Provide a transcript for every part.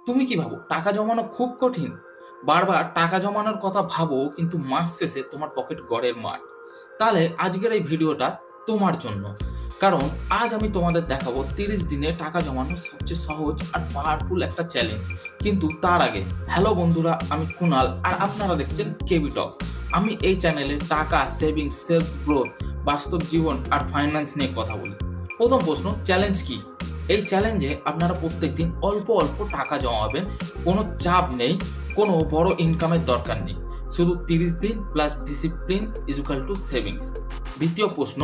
তুমি কি ভাবো টাকা জমানো খুব কঠিন? বারবার টাকা জমানোর কথা ভাবো কিন্তু মাস শেষে তোমার পকেট গড়ের মাঠ। তাহলে আজকের এই ভিডিওটা তোমার জন্য। কারণ আজ আমি তোমাদের দেখাবো 30 দিনে টাকা জমানোর সবচেয়ে সহজ আর পাওয়ারফুল একটা চ্যালেঞ্জ। কিন্তু তার আগে হ্যালো বন্ধুরা, আমি কুনাল আর আপনারা দেখছেন কেবি টক্স। আমি এই চ্যানেলে টাকা, সেভিংস, সেলফ গ্রোথ, বাস্তব জীবন আর ফাইন্যান্স নিয়ে কথা বলি। প্রথম প্রশ্ন, চ্যালেঞ্জ কি? এই চ্যালেঞ্জে আপনারা প্রত্যেকদিন অল্প অল্প টাকা জমাবেন। কোনো চাপ নেই, কোনো বড় ইনকামের দরকার নেই। শুধু 30 দিন plus discipline equal to savings. দ্বিতীয় প্রশ্ন,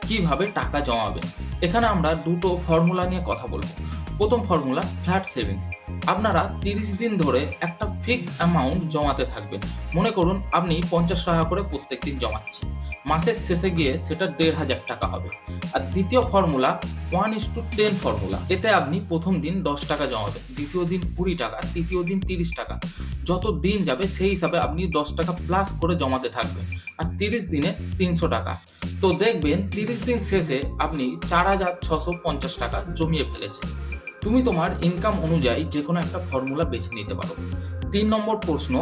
কিভাবে টাকা জমাবেন? এখানে আমরা দুটো ফর্মুলা নিয়ে কথা বলবো। প্রথম ফর্মুলা, ফ্ল্যাট সেভিংস। আপনারা 30 দিন ধরে একটা ফিক্সড অ্যামাউন্ট জমাতে থাকবেন। মনে করুন আপনি 50 টাকা করে প্রত্যেকদিন জমাচ্ছেন। মাসের শেষে গিয়ে সেটা 1,500 টাকা হবে। আর দ্বিতীয় ফর্মুলা 1:10 ফর্মুলা। এতে আপনি প্রথম দিন 10 টাকা জমাবেন, দ্বিতীয় দিন 20 টাকা, তৃতীয় দিন 30 টাকা। যত দিন যাবে সেই হিসাবে আপনি 10 টাকা প্লাস করে জমাতে থাকবেন। আর 30 দিনে 300 টাকা। তো দেখবেন 30 দিন শেষে আপনি 4,650 টাকা জমিয়ে ফেলেছেন। তুমি তোমার ইনকাম অনুযায়ী যে কোনো একটা ফর্মুলা বেছে নিতে পারো। 3 নম্বর প্রশ্ন,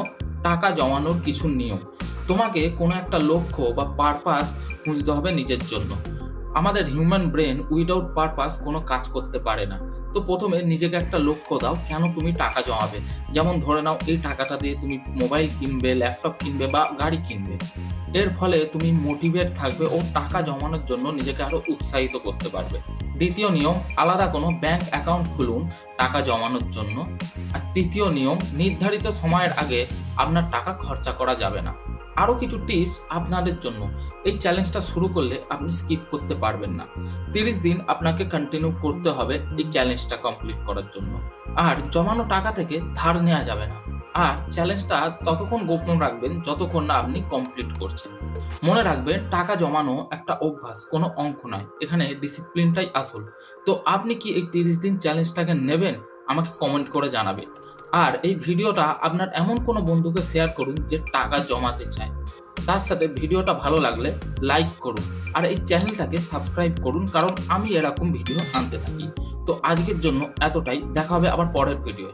টাকা জমানোর কিছু নিয়ম। তোমাকে কোনো একটা লক্ষ্য বা পারপাস খুঁজতে হবে নিজের জন্য। আমাদের হিউম্যান ব্রেন উইদাউট পারপাস কোনো কাজ করতে পারে না। তো প্রথমে নিজেকে একটা লক্ষ্য দাও, কেন তুমি টাকা জমাবে। যেমন ধরে নাও এই টাকাটা দিয়ে তুমি মোবাইল কিনবে, ল্যাপটপ কিনবে বা গাড়ি কিনবে। এর ফলে তুমি মোটিভেট থাকবে ও টাকা জমানোর জন্য নিজেকে আরো উৎসাহিত করতে পারবে। দ্বিতীয় নিয়ম, আলাদা কোনো ব্যাংক অ্যাকাউন্ট খুলুন টাকা জমানোর জন্য। আর তৃতীয় নিয়ম, নির্ধারিত সময়ের আগে আপনার টাকা খরচা করা যাবে না। আরও কিছু টিপস আপনাদের জন্য। এই চ্যালেঞ্জটা শুরু করলে আপনি স্কিপ করতে পারবেন না। 30 দিন আপনাকে কন্টিনিউ করতে হবে এই চ্যালেঞ্জটা কমপ্লিট করার জন্য। আর জমানো টাকা থেকে ধার নেওয়া যাবে না। আর চ্যালেঞ্জটা ততক্ষণ গোপন রাখবেন যতক্ষণ না আপনি কমপ্লিট করছেন। মনে রাখবেন, টাকা জমানো একটা অভ্যাস, কোনো অঙ্ক নয়। এখানে ডিসিপ্লিনটাই আসল। তো আপনি কি এই 30 দিন চ্যালেঞ্জটাকে নেবেন? আমাকে কমেন্ট করে জানাবেন। আর এই ভিডিওটা আপনার এমন কোনো বন্ধুকে শেয়ার করুন যে টাকা জমাতে চায়। তার সাথে ভিডিওটা ভালো লাগলে লাইক করুন। আর এই চ্যানেলটাকে সাবস্ক্রাইব করুন, কারণ আমি এরকম ভিডিও আনতে থাকি। তো আজকের জন্য এতটাই। দেখা হবে আবার পরের ভিডিও।